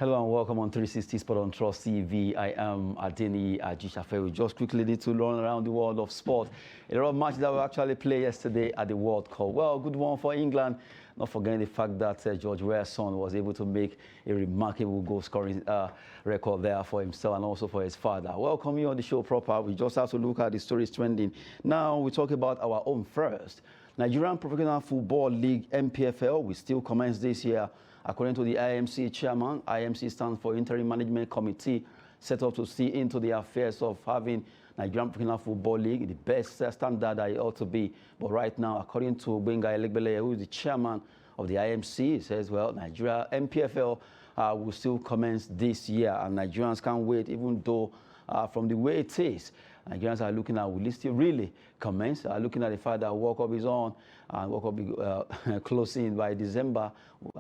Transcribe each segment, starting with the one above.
Hello and welcome on 360 Sport on Trust TV. I am Adeni Ajishafe. We just quickly need to run around the world of sport. A lot of matches that we actually played yesterday at the World Cup. Well, good one for England. Not forgetting the fact that George Weah's son was able to make a remarkable goal-scoring record there for himself and also for his father. Welcome you on the show proper. We just have to look at the stories trending. Now we talk about our own first. Nigerian Professional Football League, NPFL, will still commence this year. According to the IMC chairman, IMC stands for Interim Management Committee, set up to see into the affairs of having Nigerian Professional Football League, the best standard that it ought to be. But right now, according to Benga Elegbele, who is the chairman of the IMC, he says, well, Nigeria NPFL will still commence this year, and Nigerians can't wait, even though from the way it is, Nigerians are looking at, will it still really commence? Looking at the fact that World Cup is on, and World Cup be closing by December,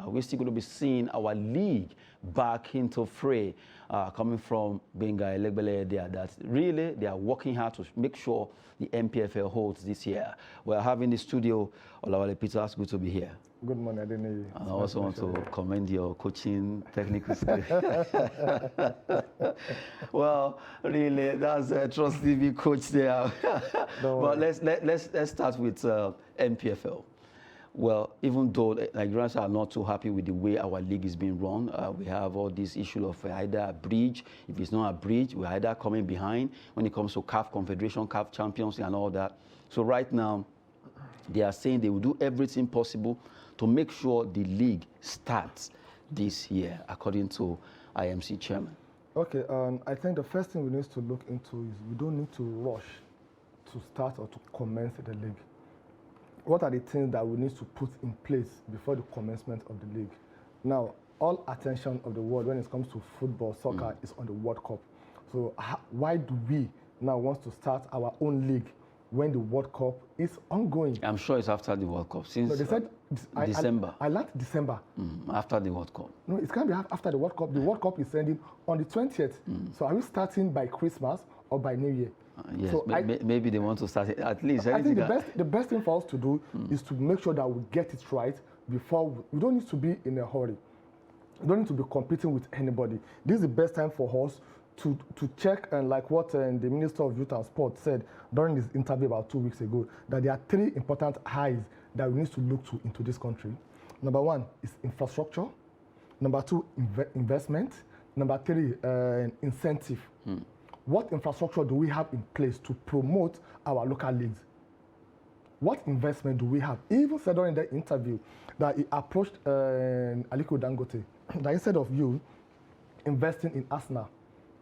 we're still going to be seeing our league back into fray, coming from Benga Elegbele there, that really they are working hard to make sure the NPFL holds this year. We're having the studio, Olawale Peter, it's good to be here. Good morning, Adeni. I also want to commend your coaching technical skill. Well, really, that's a Trust TV coach there. But let's start with NPFL. Well, even though Nigerians are not too happy with the way our league is being run, we have all this issue of either a bridge. If it's not a bridge, we're either coming behind when it comes to CAF Confederation, CAF Champions and all that. So right now, they are saying they will do everything possible to make sure the league starts this year, according to IMC chairman. Okay, I think the first thing we need to look into is we don't need to rush to start or to commence the league. What are the things that we need to put in place before the commencement of the league? Now, all attention of the world when it comes to football, soccer is on the World Cup. So why do we now want to start our own league when the World Cup is ongoing? I'm sure it's after the World Cup, since they said, December. I learned December. After the World Cup. No, it can't be after the World Cup. The World Cup is ending on the 20th. So are we starting by Christmas or by New Year? Yes, so maybe they want to start it at least. I think the best thing for us to do is to make sure that we get it right before we don't need to be in a hurry. We don't need to be competing with anybody. This is the best time for us to check, and like what the Minister of Youth and Sport said during his interview about 2 weeks ago, that there are 3 important eyes that we need to look to into this country. Number 1 is infrastructure. Number 2, investment. Number 3, incentive. What infrastructure do we have in place to promote our local leagues? What investment do we have? He even said during the interview that he approached Aliko Dangote, that instead of you investing in Arsenal,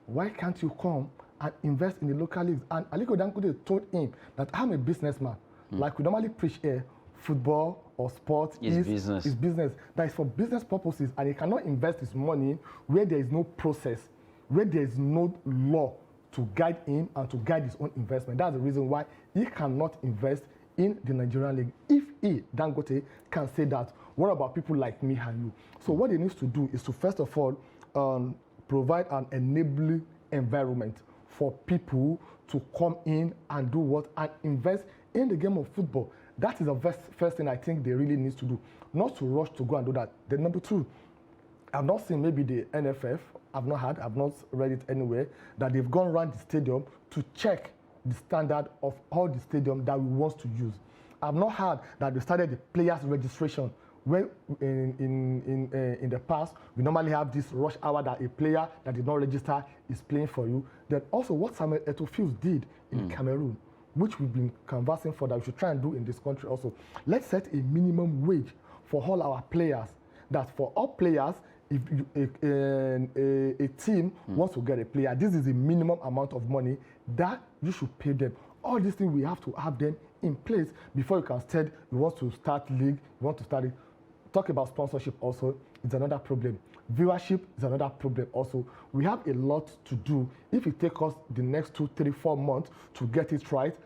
why can't you come and invest in the local leagues? And Aliko Dangote told him that I'm a businessman. Like we normally preach here, football or sport is business. That is for business purposes, and he cannot invest his money where there is no process, where there is no law to guide him and to guide his own investment. That's the reason why he cannot invest in the Nigerian league. If he, Dangote, can say that, what about people like me and you? So what he needs to do is to, first of all, provide an enabling environment for people to come in and do what? And invest in the game of football. That is the first thing I think they really need to do. Not to rush to go and do that. Then number 2, I've not seen maybe the NFF, I've not read it anywhere, that they've gone around the stadium to check the standard of all the stadium that we want to use. I've not heard that they started the players registration. When in the past, we normally have this rush hour that a player that did not register is playing for you. Then also what Samuel Eto'o did in Cameroon, which we've been conversing for, that we should try and do in this country also. Let's set a minimum wage for all our players, that for all players, if a team wants to get a player, this is the minimum amount of money that you should pay them. All these things, we have to have them in place before you can start. You want to start league, you want to start it. Talk about sponsorship also, it's another problem. Viewership is another problem also. We have a lot to do. If it takes us the next 2, 3, 4 months to get it right,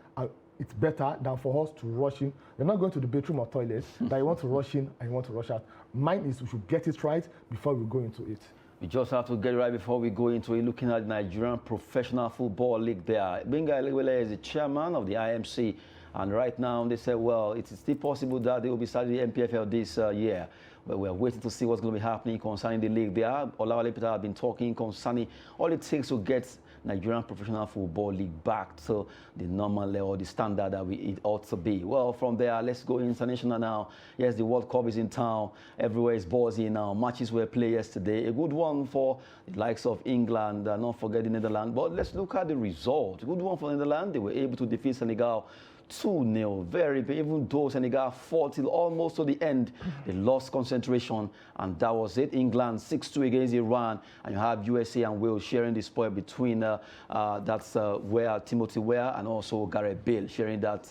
it's better than for us to rush in. You're not going to the bedroom or toilet that you want to rush in and you want to rush out. Mine is we should get it right before we go into it. We just have to get it right before we go into it. Looking at the Nigerian Professional Football League there. Benga Elegbele is the chairman of the IMC. And right now they say, well, it is still possible that they will be starting the NPFL this year. but we're waiting to see what's going to be happening concerning the league. Olawale Peter have been talking concerning all it takes to get Nigerian Professional Football League back to the normal level, the standard that it ought to be. Well, from there, let's go international now. Yes, the World Cup is in town. Everywhere is buzzing now. Matches were played yesterday. A good one for the likes of England, not forget the Netherlands. But let's look at the result. A good one for the Netherlands. They were able to defeat Senegal 2-0. Even though Senegal fought till almost to the end, they lost concentration, and that was it. England 6-2 against Iran, and you have USA and Wales sharing the spoil between where Timothy Weah and also Gareth Bale sharing that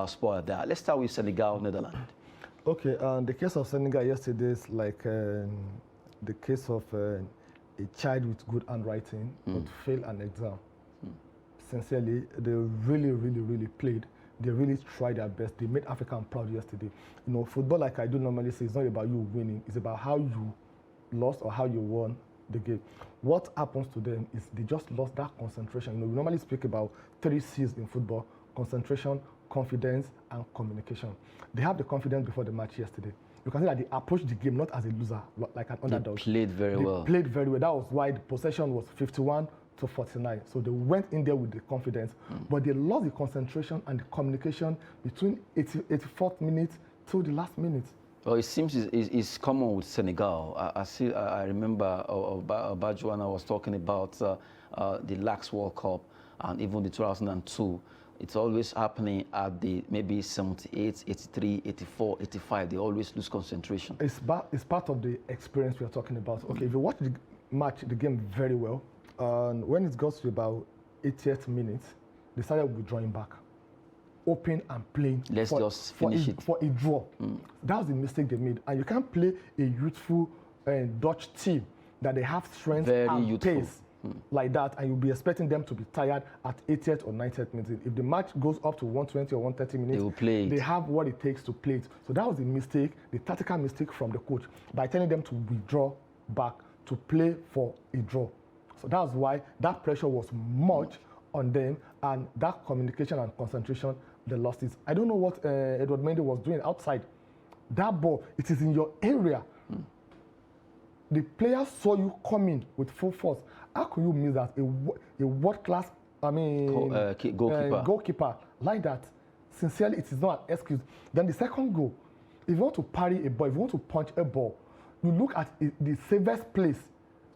spoil there. Let's start with Senegal, Netherlands. Okay, the case of Senegal yesterday is like the case of a child with good handwriting but failed an exam. Sincerely, they really played. They really tried their best. They made Africa proud yesterday. You know, football, like I do normally say, it's not about you winning. It's about how you lost or how you won the game. What happens to them is they just lost that concentration. You know, we normally speak about 3 C's in football: concentration, confidence, and communication. They have the confidence before the match yesterday. You can see that they approached the game not as a loser, like an underdog. They played very well. They played very well. That was why the possession was 51-49. So they went in there with the confidence, but they lost the concentration and the communication between 84th minute to the last minute. Well, it seems it's common with Senegal. I remember Bajuana was talking about the last World Cup and even the 2002. It's always happening at the maybe 78, 83, 84, 85. They always lose concentration. It's part of the experience we are talking about. Okay, if you watch the game very well, when it goes to about 80th minute, they started withdrawing back, open and playing. Let's just finish it for a draw. That was the mistake they made. And you can't play a youthful Dutch team that they have strength and pace like that, and you'll be expecting them to be tired at 80th or 90th minute. If the match goes up to 120 or 130 minutes, they will play it. They have what it takes to play it. So that was the mistake, the tactical mistake from the coach, by telling them to withdraw back, to play for a draw. So that's why that pressure was much on them, and that communication and concentration, they lost it. I don't know what Edward Mendy was doing outside. That ball, it is in your area. The players saw you coming with full force. How could you miss that? A world-class, goalkeeper like that? Sincerely, it is not an excuse. Then the second goal, if you want to parry a ball, if you want to punch a ball, you look at the safest place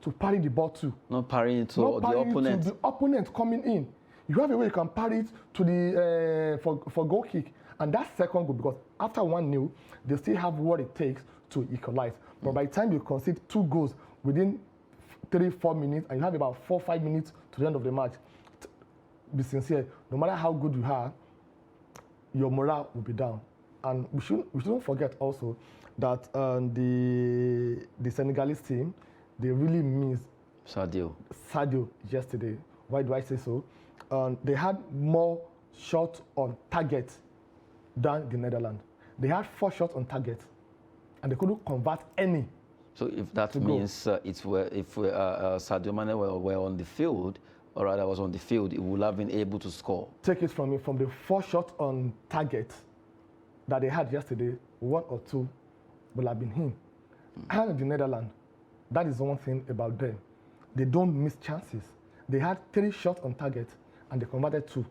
to parry the ball to. Not parrying to the opponent. To the opponent coming in. You have a way you can parry it to the for goal kick. And that second goal, because after 1-0, they still have what it takes to equalize. But by the time you concede 2 goals within 3-4 minutes, and you have about 4-5 minutes to the end of the match, be sincere, no matter how good you are, your morale will be down. And we shouldn't forget also that the Senegalese team, they really missed Sadio yesterday. Why do I say so? They had more shots on target than the Netherlands. They had 4 shots on target, and they couldn't convert any. So if that means if Sadio Mane were on the field, or rather was on the field, he would have been able to score. Take it from me, from the 4 shots on target that they had yesterday, 1 or 2 will have been him. And the Netherlands, that is one thing about them. They don't miss chances. They had 3 shots on target and they converted 2.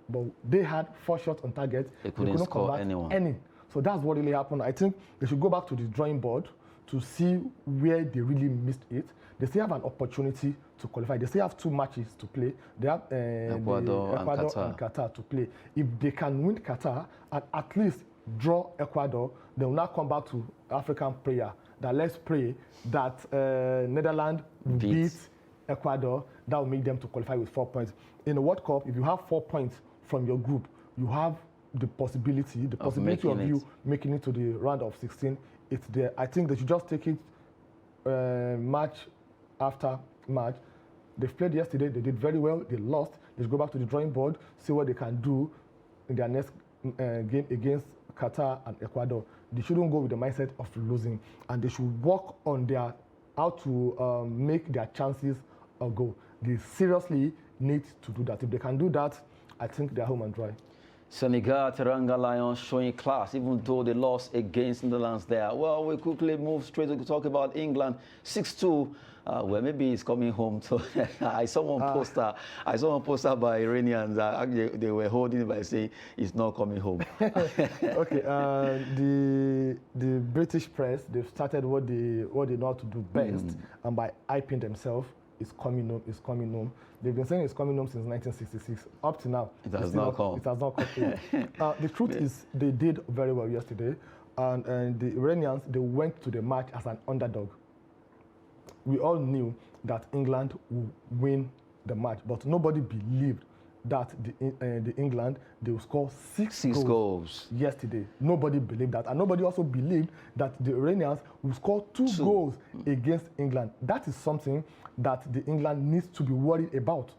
But they had 4 shots on target. They couldn't score any. So that's what really happened. I think they should go back to the drawing board to see where they really missed it. They still have an opportunity to qualify. They still have 2 matches to play. They have Ecuador and Qatar to play. If they can win Qatar and at least draw Ecuador, they will now come back to African prayer. That let's pray that Netherlands beats Ecuador. That will make them to qualify with 4 points. In the World Cup, if you have 4 points from your group, you have the possibility of you making it to the round of 16. It's there. I think they should just take it match after match. They've played yesterday. They did very well. They lost. They should go back to the drawing board, see what they can do in their next game against Qatar and Ecuador. They shouldn't go with the mindset of losing, and they should work on how to make their chances a goal. They seriously need to do that. If they can do that, I think they're home and dry. Senegal, Teranga Lions showing class, even though they lost against Netherlands there. Well, we quickly move straight to talk about England. 6-2. Well, maybe he's coming home. So I saw one poster. I saw one poster by Iranians. They were holding it by saying he's not coming home. Okay. The British press, they've started what they know how to do best, and by hyping themselves, it's coming home. It's coming home. They've been saying it's coming home since 1966. Up to now, it has not come. It has not come. The truth is, they did very well yesterday, and the Iranians, they went to the match as an underdog. We all knew that England would win the match, but nobody believed that the England, they will score six goals yesterday. Nobody believed that, and nobody also believed that the Iranians will score two goals against England. That is something that the England needs to be worried about.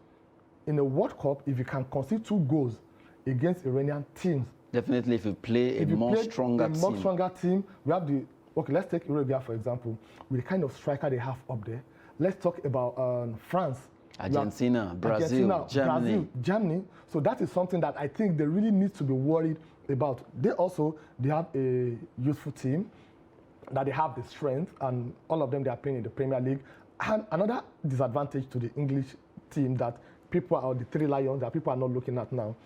In a World Cup, if you can concede 2 goals against Iranian teams, definitely if you play a more stronger team, we have the. Okay, let's take Uruguay, for example, with the kind of striker they have up there. Let's talk about France. Argentina, Brazil, Germany. So that is something that I think they really need to be worried about. They have a youthful team, that they have the strength, and all of them, they are playing in the Premier League. And another disadvantage to the English team that people are, the 3 Lions, that people are not looking at now,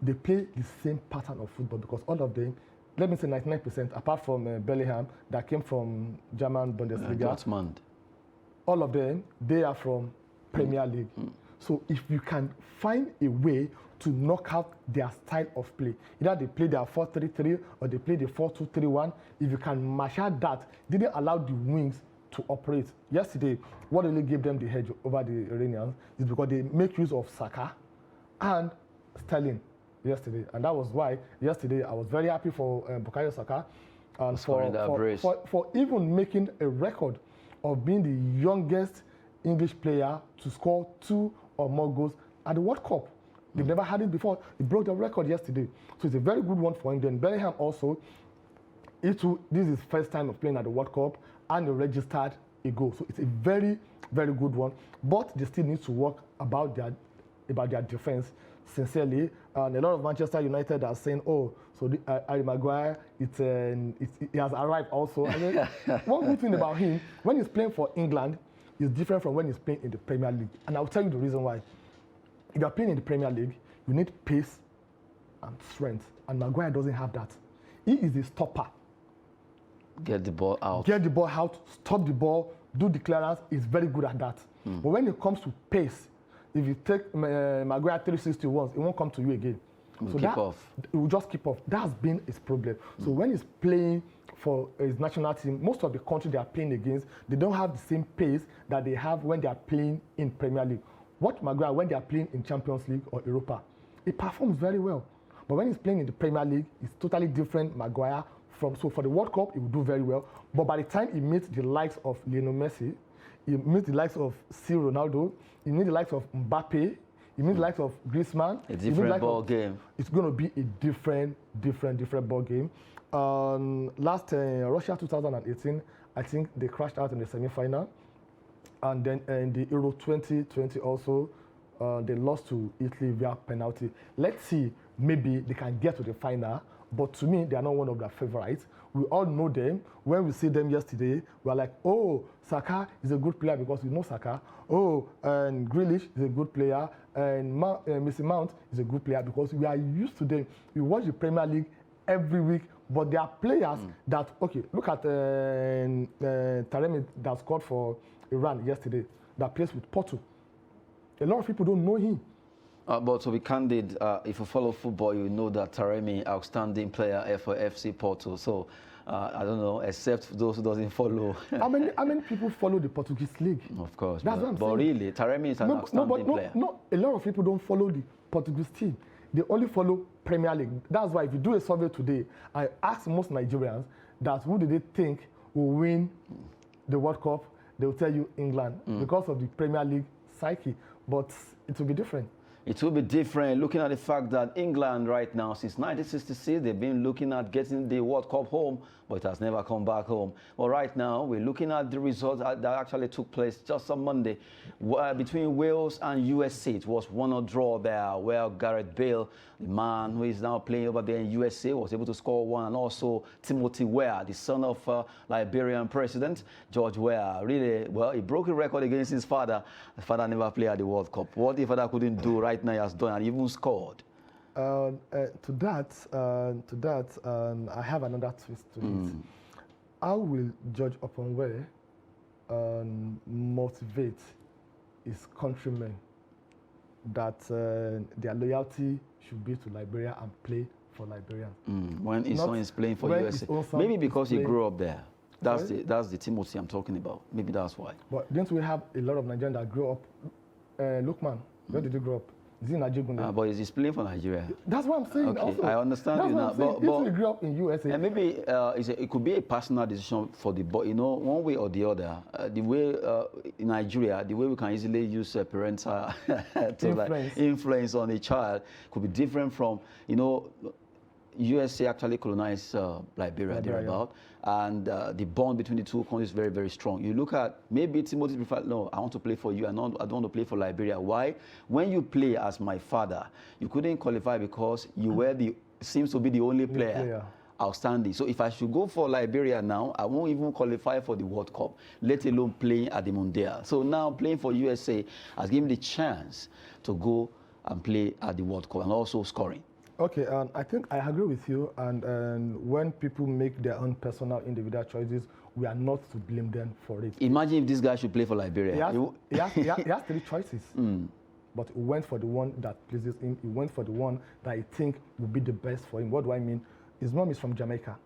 they play the same pattern of football, because all of them, let me say 99%, apart from Bellingham, that came from German Bundesliga. Dortmund. All of them, they are from Premier League. So if you can find a way to knock out their style of play, either they play their 4-3-3 or they play the 4-2-3-1, if you can master that, they didn't allow the wings to operate. Yesterday, what really gave them the edge over the Iranians is because they make use of Saka and Sterling yesterday, and that was why yesterday I was very happy for Bukayo Saka and for even making a record of being the youngest English player to score 2 or more goals at the World Cup. They've never had it before. He broke the record yesterday, so it's a very good one for him. Then Bellingham also, this is his first time of playing at the World Cup, and he registered a goal. So it's a very, very good one. But they still need to work about their defense sincerely. And a lot of Manchester United are saying, oh, so Harry Maguire, he has arrived also. I mean, one good thing about him, when he's playing for England, is different from when he's playing in the Premier League. And I'll tell you the reason why. If you're playing in the Premier League, you need pace and strength. And Maguire doesn't have that. He is a stopper. Get the ball out. Get the ball out, stop the ball, do the clearance. He's very good at that. But when it comes to pace, if you take Maguire 360 once, it won't come to you again. It will just keep off. That's been his problem. So when he's playing for his national team, most of the country they are playing against, they don't have the same pace that they have when they are playing in Premier League. Watch Maguire when they are playing in Champions League or Europa. He performs very well. But when he's playing in the Premier League, it's totally different Maguire. So for the World Cup, he will do very well. But by the time he meets the likes of Lionel Messi, he meets the likes of C. Ronaldo, he meets the likes of Mbappe, he meets the likes of Griezmann. A different ball game. It's going to be a different ball game. Russia 2018, I think they crashed out in the semi-final. And then in the Euro 2020 also, they lost to Italy via penalty. Let's see, maybe they can get to the final. But to me, they are not one of their favorites. We all know them. When we see them yesterday, we are like, oh, Saka is a good player because we know Saka. Oh, and Grealish is a good player. And Mason Mount is a good player because we are used to them. We watch the Premier League every week. But there are players that, okay, look at Taremi that scored for Iran yesterday, that plays with Porto. A lot of people don't know him. But to be candid, if you follow football, you know that Taremi, outstanding player for FC Porto. So I don't know, except those who doesn't follow. How many people follow the Portuguese league? Of course, that's what I'm saying. But really, Taremi is an outstanding player. No, a lot of people don't follow the Portuguese team. They only follow Premier League. That's why if you do a survey today, I ask most Nigerians that who do they think will win the World Cup, they will tell you England because of the Premier League psyche. But it will be different. It will be different looking at the fact that England right now, since 1966, they've been looking at getting the World Cup home, but it has never come back home. But right now, we're looking at the results that actually took place just on Monday between Wales and USA. It was 1-0 draw there, where Gareth Bale, the man who is now playing over there in USA, was able to score one, and also Timothy Weah, the son of Liberian President George Weah. Really, well, he broke a record against his father. His father never played at the World Cup. What if father couldn't do right now? He has done and even scored. To that, I have another twist to it. How will George Oponwe motivate his countrymen that their loyalty should be to Liberia and play for Liberians? When his son is playing for USA, maybe because he grew up there. That's the Timothy I'm talking about. Maybe that's why. But didn't we have a lot of Nigerians that grew up? Lukman, where did you grow up? Is he in Nigeria? But he's playing for Nigeria. That's what I'm saying. Okay, also. I understand you now. But if he grew up in USA, and maybe it could be a personal decision for the boy. You know, one way or the other. The way in Nigeria, the way we can easily use parental influence on a child could be different from, you know, USA actually colonized Liberia thereabout, and the bond between the two countries is very, very strong. You look at, maybe Timothy preferred, no, I want to play for you, I don't want to play for Liberia. Why? When you play as my father, you couldn't qualify because you were seems to be the only player outstanding. So if I should go for Liberia now, I won't even qualify for the World Cup, let alone playing at the Mundial. So now playing for USA has given me the chance to go and play at the World Cup and also scoring. Okay, I think I agree with you. And when people make their own personal, individual choices, we are not to blame them for it. Imagine if this guy should play for Liberia. He has 3 choices, but he went for the one that pleases him. He went for the one that he thinks will be the best for him. What do I mean? His mom is from Jamaica.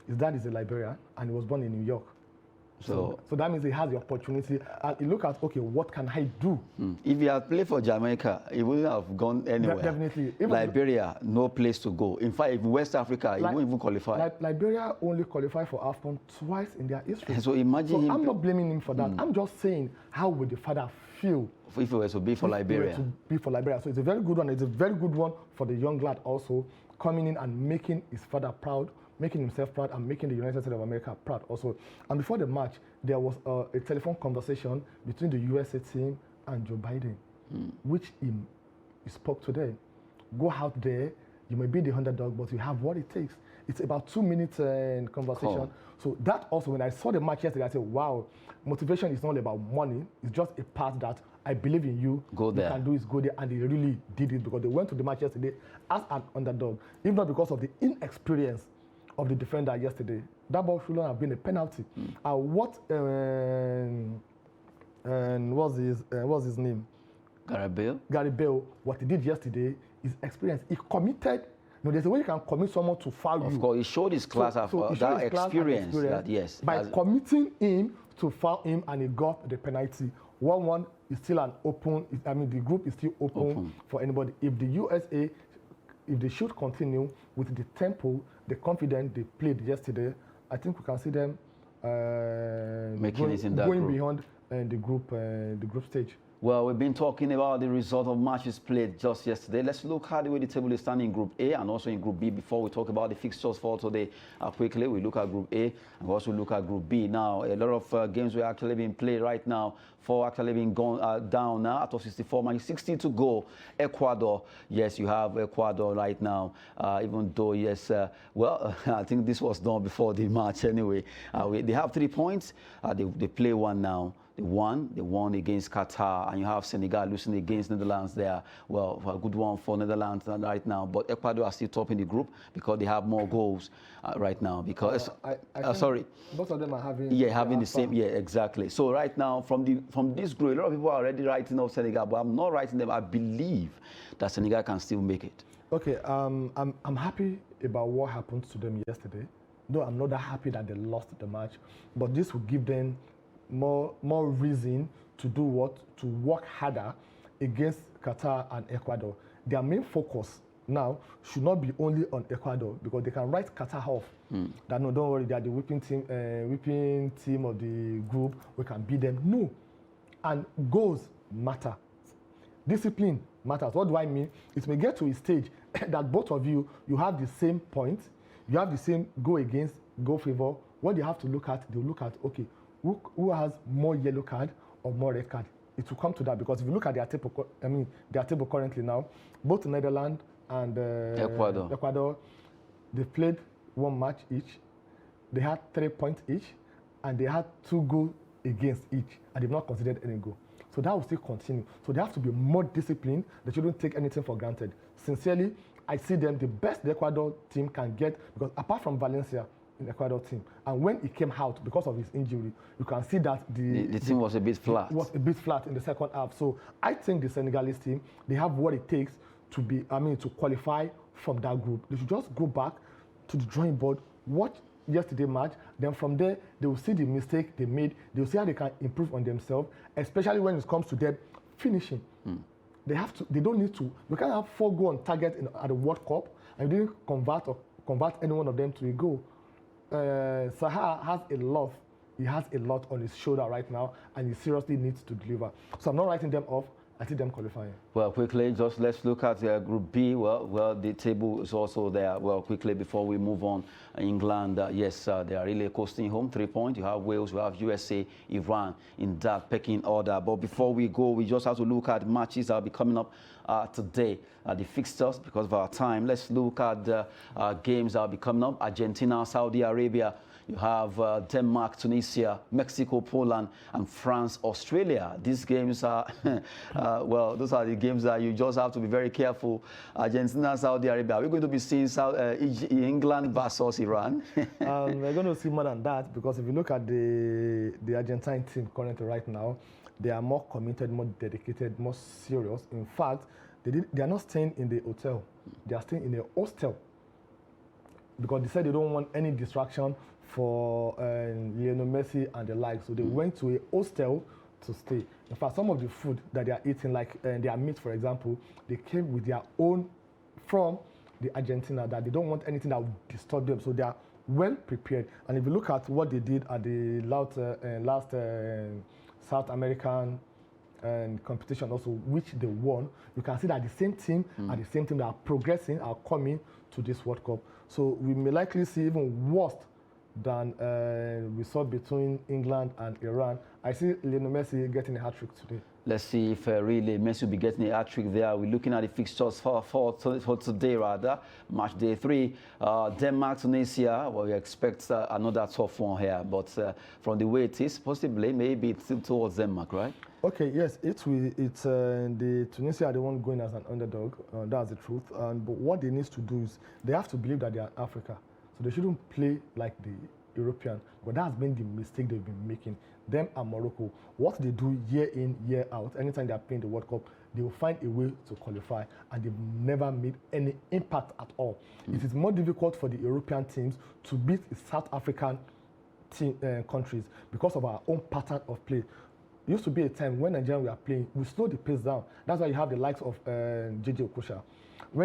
His dad is a Liberian, and he was born in New York. So that means he has the opportunity, and he look at, okay, what can I do? If he had played for Jamaica, he wouldn't have gone anywhere. Definitely. Liberia, no place to go. In fact, in West Africa, he won't even qualify. Liberia only qualified for AFCON twice in their history. So imagine him. I'm not blaming him for that. I'm just saying, how would the father feel if he were to be for Liberia? So it's a very good one. It's a very good one for the young lad also, coming in and making his father proud, making himself proud, and making the United States of America proud also. And before the match, there was a telephone conversation between the USA team and Joe Biden, which he spoke today. Go out there, you may be the underdog, but you have what it takes. It's about 2 minutes conversation. Cool. So that also, when I saw the match yesterday, I said, wow, motivation is not about money. It's just a part that I believe in you. Go there. You can do is go there, and they really did it because they went to the match yesterday as an underdog, if not because of the inexperience of the defender yesterday. That ball shouldn't have been a penalty. What's his name? Gareth Bale. Gareth Bale. What he did yesterday is experience. He committed. You know, there's a way you can commit someone to foul you. Of course, he showed his class that experience. That, yes. By committing him to foul him, and he got the penalty. 1-1 is still an open. I mean, the group is still open for anybody. If the USA, if they should continue with the tempo, the confidence they played yesterday, I think we can see them going beyond the group stage. Well, we've been talking about the result of matches played just yesterday. Let's look at the way the table is standing in Group A and also in Group B before we talk about the fixtures for today. Quickly, we look at Group A and we also look at Group B. Now, a lot of games were actually being played right now. 4 actually being gone down now out of 64 matches, 60 to go. Ecuador, yes, you have Ecuador right now, even though, yes, well, I think this was done before the match anyway. They have 3 points. They play one now. They won against Qatar, and you have Senegal losing against Netherlands there. Well, a good one for Netherlands right now, but Ecuador are still top in the group because they have more goals right now. Because sorry, both of them are having having the same exactly. So right now from this group, a lot of people are already writing off Senegal, but I'm not writing them. I believe that Senegal can still make it. Okay, I'm happy about what happened to them yesterday. Though I'm not that happy that they lost the match, but this will give them more reason to do what? To work harder against Qatar and Ecuador. Their main focus now should not be only on Ecuador, because they can write Qatar off. That no, don't worry, they are the whipping team of the group. We can beat them. No, and goals matter. discipline matters. What do I mean? It may get to a stage that both of you have the same point, you have the same go against, go favor. What they have to look at, they'll look at, okay, who has more yellow card or more red card? It will come to that, because if you look at their table currently now, both Netherlands and Ecuador, they played one match each. They had 3 points each, and they had 2 goals against each, and they've not considered any goal. So that will still continue. So they have to be more disciplined. They shouldn't take anything for granted. Sincerely, I see them the best the Ecuador team can get, because apart from Valencia in the Ecuador team, and when he came out because of his injury, you can see that the team was a bit flat. It was a bit flat in the second half. So I think the Senegalese team, they have what it takes to to qualify from that group. They should just go back to the drawing board, watch yesterday's match, then from there they will see the mistake they made, they will see how they can improve on themselves, especially when it comes to them finishing. They don't need to. We can't have 4 goals on target at the World Cup and you didn't convert any one of them to a goal. Saha has a lot. He has a lot on his shoulder right now, and he seriously needs to deliver. So I'm not writing them off. I see them qualifying. Well, quickly, just let's look at Group B. Well, the table is also there. Well, quickly, before we move on, England, yes, they are really coasting home, 3 points. You have Wales, you have USA, Iran in that pecking order. But before we go, we just have to look at matches that will be coming up today. The fixtures, because of our time. Let's look at the games that will be coming up. Argentina, Saudi Arabia. You have Denmark, Tunisia, Mexico, Poland, and France, Australia. These games are, well, those are the games that you just have to be very careful. Argentina, Saudi Arabia. We're going to be seeing England versus Iran. We're going to see more than that, because if you look at the Argentine team currently right now, they are more committed, more dedicated, more serious. In fact, they are not staying in the hotel. They are staying in a hostel, because they said they don't want any distraction for Lionel Messi and the like. So they went to a hostel to stay. In fact, some of the food that they are eating, like their meat, for example, they came with their own from the Argentina, that they don't want anything that would disturb them. So they are well prepared. And if you look at what they did at the last South American competition also, which they won, you can see that the same team are the same team that are progressing, are coming to this World Cup. So we may likely see even worse than we saw between England and Iran. I see Lionel Messi getting a hat-trick today. Let's see if really Messi will be getting a hat-trick there. We're looking at the fixtures for today, rather. Match day 3. Denmark, Tunisia. Well, we expect another tough one here. But from the way it is, possibly, maybe it's still towards Denmark, right? Okay, yes, it's the Tunisia, they won't go in as an underdog. That's the truth. But what they need to do is they have to believe that they are Africa. So they shouldn't play like the European. But that's been the mistake they've been making. Them and Morocco, what they do year in, year out, anytime they are playing the World Cup, they will find a way to qualify, and they've never made any impact at all. It is more difficult for the European teams to beat South African countries because of our own pattern of play. There used to be a time when Nigeria were playing, we slow the pace down. That's why you have the likes of JJ Okocha.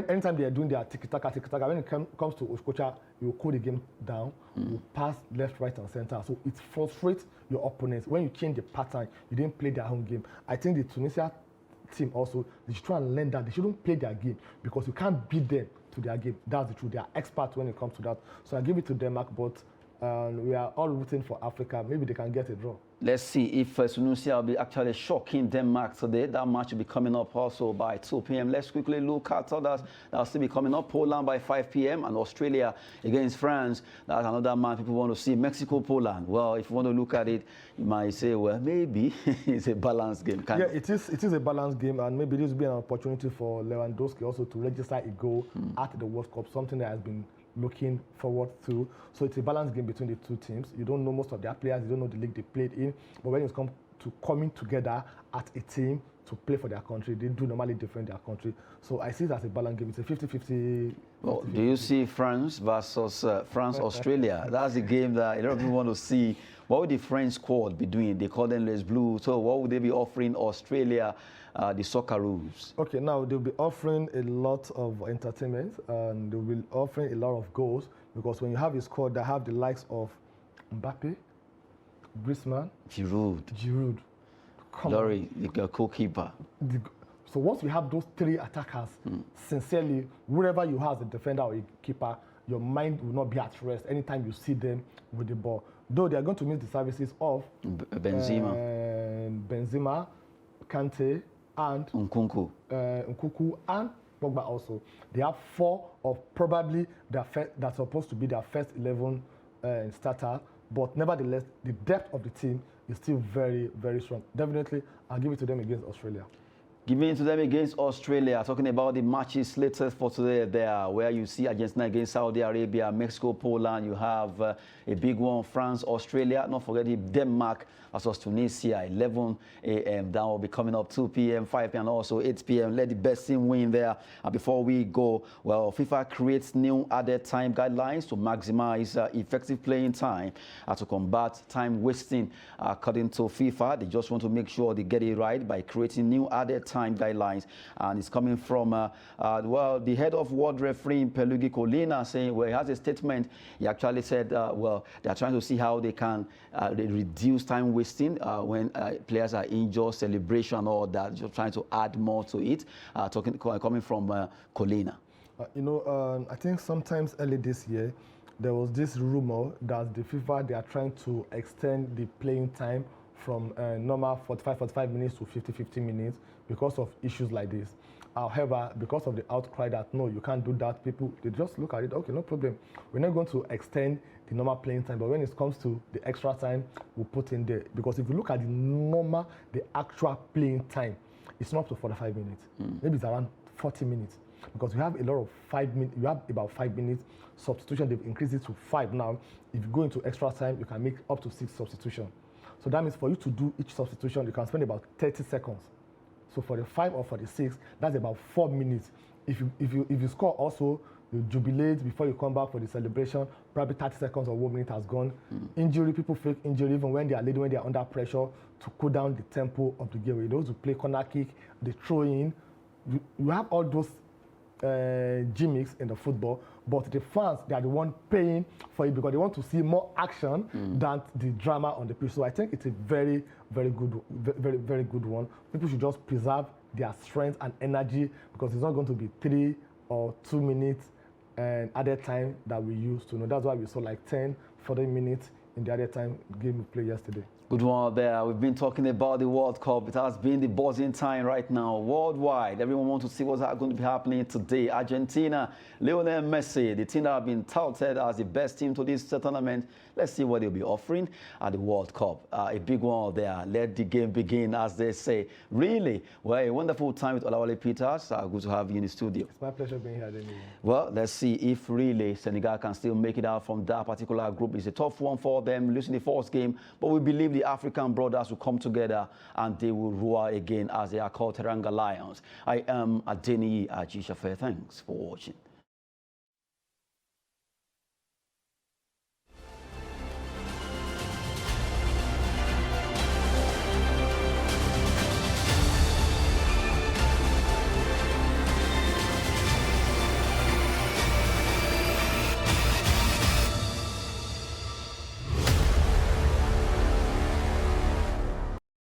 Anytime they are doing their tiki-taka, when it comes to Okocha, you cool the game down, you pass left, right, and center. So it frustrates your opponents. When you change the pattern, you didn't play their own game. I think the Tunisia team also, they should try and learn that. They shouldn't play their game, because you can't beat them to their game. That's the truth. They are experts when it comes to that. So I give it to Denmark, but we are all rooting for Africa. Maybe they can get a draw. Let's see if Tunisia will be actually shocking Denmark today. That match will be coming up also by 2 p.m. Let's quickly look at others that will still be coming up. Poland by 5 p.m. and Australia against France. That's another match people want to see. Mexico, Poland. Well, if you want to look at it, you might say, well, maybe it's a balanced game. It is a balanced game, and maybe this will be an opportunity for Lewandowski also to register a goal at the World Cup, something that has been looking forward to. So it's a balanced game between the two teams. You don't know most of their players, you don't know the league they played in, but when it comes to coming together as a team to play for their country, they do normally defend their country. So I see it as a balanced game. It's a 50-50. Well, do you see France versus France-Australia? That's a game that a lot of people want to see. What would the French squad be doing? They call them Les Bleus. So what would they be offering Australia, the Socceroos? Okay, now they'll be offering a lot of entertainment, and they'll be offering a lot of goals, because when you have a squad that have the likes of Mbappe, Griezmann, Giroud, Laurie, the goalkeeper. So once you have those three attackers, sincerely, wherever you have a defender or a keeper, your mind will not be at rest anytime you see them with the ball. Though they are going to miss the services of Benzema, Kante, and Nkunku and Pogba also. They have 4 of probably that's supposed to be their first 11 starter, but nevertheless, the depth of the team is still very, very strong. Definitely, I'll give it to them against Australia. Giving it to them against Australia, talking about the matches slated for today there, where you see Argentina against Saudi Arabia, Mexico, Poland. You have a big one, France, Australia. Not forgetting Denmark versus Tunisia, 11 a.m. That will be coming up 2 p.m., 5 p.m., and also 8 p.m. Let the best team win there. And before we go, well, FIFA creates new added time guidelines to maximize effective playing time to combat time wasting. According to FIFA, they just want to make sure they get it right by creating new added time guidelines, and it's coming from well, the head of world refereeing Pelugi Colina, saying, well, he has a statement. He actually said, well, they're trying to see how they can reduce time wasting when players are injured, celebration, or that, just trying to add more to it. Coming from Colina. I think sometimes early this year there was this rumor that the FIFA, they are trying to extend the playing time from normal 45 minutes to 50 minutes because of issues like this. However, because of the outcry that, no, you can't do that, people, they just look at it, okay, no problem. We're not going to extend the normal playing time, but when it comes to the extra time, we'll put in there. Because if you look at the actual playing time, it's not up to 45 minutes. Maybe it's around 40 minutes. Because we have a lot of 5 minutes, you have about 5 minutes substitution. They've increased it to 5 now. If you go into extra time, you can make up to 6 substitutions. So that means for you to do each substitution, you can spend about 30 seconds. So for the 5 or for the 6, that's about 4 minutes. If you score also, you jubilate before you come back for the celebration, probably 30 seconds or 1 minute has gone. Injury, people fake injury even when they are leading, when they are under pressure, to cool down the tempo of the game. Those who play corner kick, the throw in, you have all those gimmicks in the football, but the fans, they are the one paying for it because they want to see more action than the drama on the pitch. So I think it's a very, very good, very good one. People should just preserve their strength and energy because it's not going to be 3 or 2 minutes and added time that we used to. That's why we saw like 10, 40 minutes in the added time game we played yesterday. Good one there. We've been talking about the World Cup. It has been the buzzing time right now worldwide. Everyone wants to see what's going to be happening today. Argentina, Lionel Messi, the team that have been touted as the best team to this tournament. Let's see what they'll be offering at the World Cup. A big one there. Let the game begin, as they say. Really, well, a wonderful time with Olawale Peters. Good to have you in the studio. It's my pleasure being here. Anyway. Well, let's see if really Senegal can still make it out from that particular group. It's a tough one for them, losing the first game, but we believe the African brothers will come together and they will roar again as they are called Teranga Lions. I am Adeni Ajishafe. Thanks for watching.